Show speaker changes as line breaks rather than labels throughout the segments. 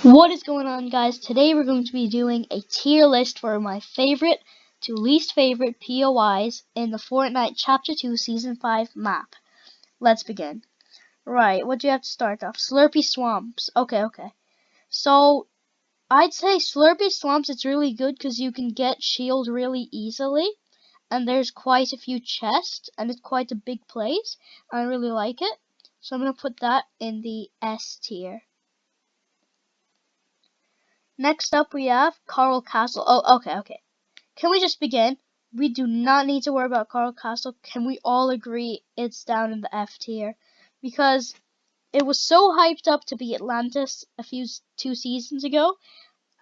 What is going on, guys? Today we're going to be doing a tier list for my favorite to least favorite POIs in the Fortnite Chapter 2 Season 5 map. Let's begin. Right, what do you have to start off? Slurpy Swamps. Okay. So, I'd say Slurpy Swamps, it's really good because you can get shield really easily. And there's quite a few chests, and it's quite a big place. I really like it. So I'm going to put that in the S tier. Next up we have Coral Castle. Oh, okay. Can we just begin? We do not need to worry about Coral Castle. Can we all agree it's down in the F tier? Because it was so hyped up to be Atlantis two seasons ago,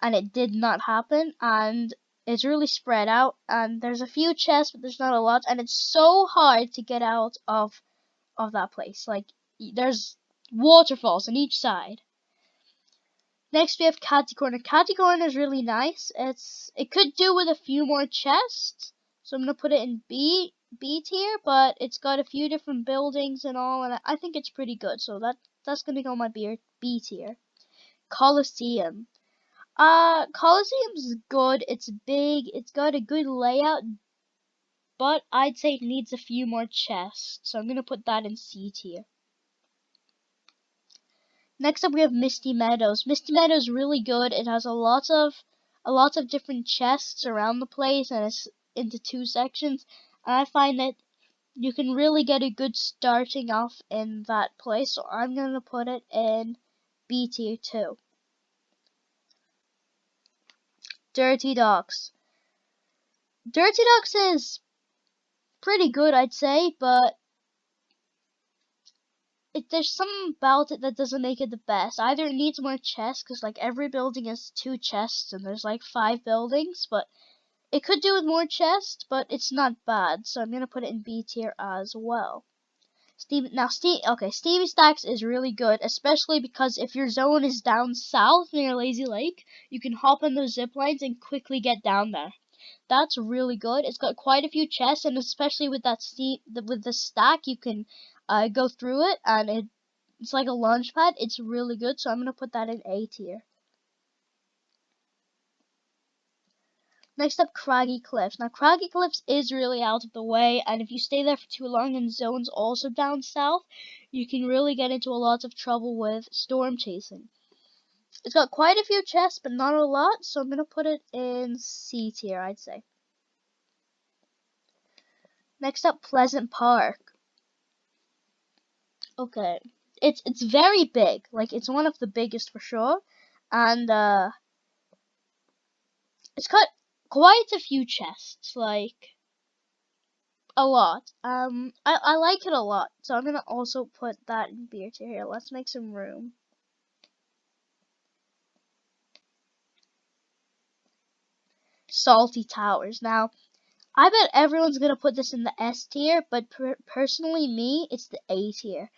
and it did not happen, and it's really spread out, and there's a few chests, but there's not a lot, and it's so hard to get out of that place. Like, there's waterfalls on each side. Next we have Catty Corner. Catty Corner is really nice. It could do with a few more chests, so I'm gonna put it in B tier. But it's got a few different buildings and all, and I think it's pretty good. So that's gonna go on my B tier. Coliseum. Coliseum's good. It's big. It's got a good layout, but I'd say it needs a few more chests. So I'm gonna put that in C tier. Next up we have Misty Meadows. Misty Meadows is really good. It has a lot of different chests around the place, and it's into two sections. And I find that you can really get a good starting off in that place. So I'm gonna put it in B tier too. Dirty Docks. Dirty Docks is pretty good, I'd say, but there's something about it that doesn't make it the best. Either it needs more chests, because like every building has two chests, and there's like 5 buildings, but it could do with more chests, but it's not bad, so I'm gonna put it in B tier as well. Stevie Stacks is really good, especially because if your zone is down south near Lazy Lake, you can hop on those zip lines and quickly get down there. That's really good. It's got quite a few chests, and especially with with the stack, you can go through it, and it's like a launch pad. It's really good, so I'm gonna put that in A tier. Next up, Craggy Cliffs. Now, Craggy Cliffs is really out of the way, and if you stay there for too long in zones also down south, you can really get into a lot of trouble with storm chasing. It's got quite a few chests, but not a lot, so I'm going to put it in C tier, I'd say. Next up, Pleasant Park. Okay, it's very big. Like, it's one of the biggest for sure, and it's got quite a few chests, like a lot. I like it a lot, so I'm gonna also put that in B tier here. Let's make some room. Salty Towers. Now, I bet everyone's gonna put this in the S tier, but personally, me, it's the A tier.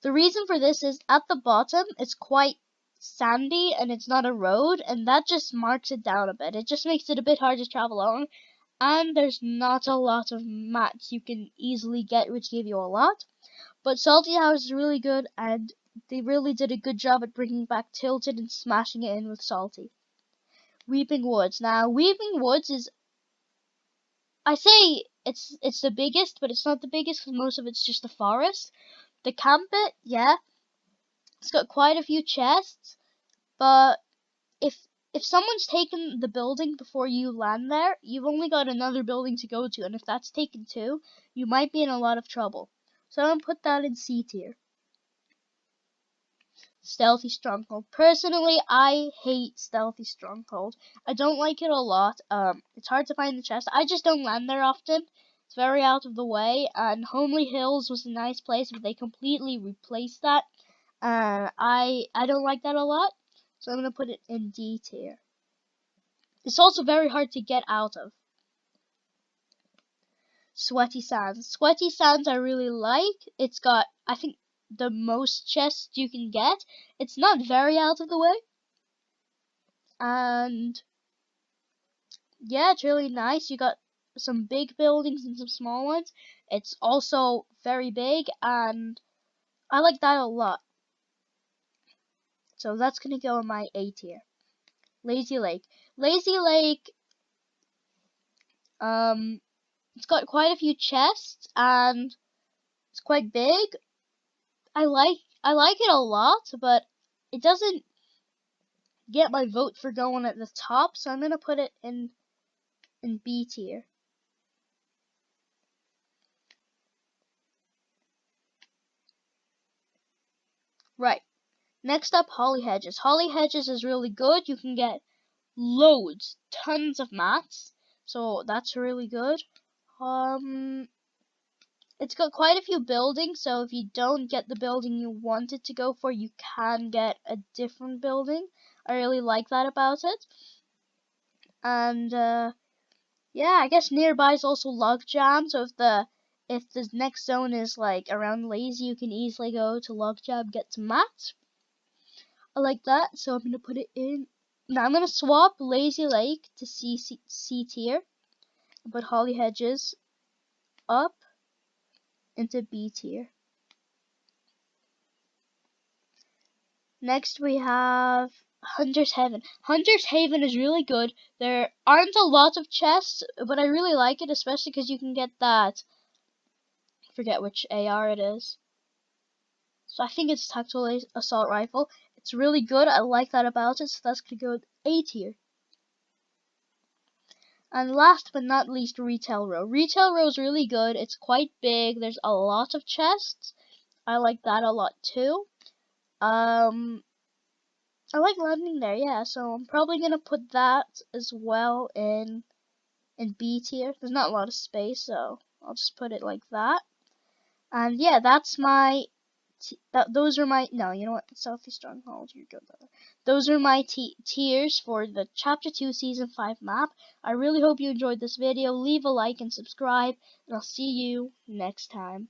The reason for this is at the bottom, it's quite sandy and it's not a road, and that just marks it down a bit. It just makes it a bit hard to travel along, and there's not a lot of mats you can easily get, which give you a lot. But Salty House is really good, and they really did a good job at bringing back Tilted and smashing it in with Salty. Weeping Woods. Now, Weeping Woods is, I say it's the biggest, but it's not the biggest because most of it's just the forest. The camp bit, yeah, it's got quite a few chests, but if someone's taken the building before you land there, you've only got another building to go to, and if that's taken too, you might be in a lot of trouble. So I'm gonna put that in C tier. Stealthy Stronghold. Personally, I hate Stealthy Stronghold. I don't like it a lot. It's hard to find the chest. I just don't land there often. It's very out of the way. And Homely Hills was a nice place, but they completely replaced that. I don't like that a lot, so I'm gonna put it in D tier. It's also very hard to get out of. Sweaty Sands. Sweaty Sands I really like. It's got, I think, the most chests you can get. It's not very out of the way. And yeah, it's really nice. You got some big buildings and some small ones. It's also very big, and I like that a lot. So that's gonna go in my A tier. Lazy Lake. Lazy Lake, it's got quite a few chests and it's quite big. I like it a lot, but it doesn't get my vote for going at the top, so I'm gonna put it in B tier. Right. Next up, Holly Hedges. Holly Hedges is really good. You can get tons of mats, so that's really good. It's got quite a few buildings, so if you don't get the building you wanted to go for, you can get a different building. I really like that about it. And yeah, I guess nearby is also Logjam, so if the next zone is like around Lazy, you can easily go to Logjam, get some mats. I like that, so I'm gonna put it in. Now I'm gonna swap Lazy Lake to C tier and put Holly Hedges up into B tier. Next we have Hunter's Haven. Hunter's Haven is really good. There aren't a lot of chests, but I really like it, especially because you can get that. I forget which AR it is. So I think it's Tactical Assault Rifle. It's really good. I like that about it, so that's gonna go with A tier. And last but not least, Retail Row. Retail Row is really good. It's quite big. There's a lot of chests. I like that a lot too. I like landing there, yeah. So I'm probably gonna put that as well in B tier. There's not a lot of space, so I'll just put it like that. And yeah, that's my. Those are my. No, you know what? Southeast Stronghold. You're good. Those are my tiers for the Chapter 2 Season 5 map. I really hope you enjoyed this video. Leave a like and subscribe, and I'll see you next time.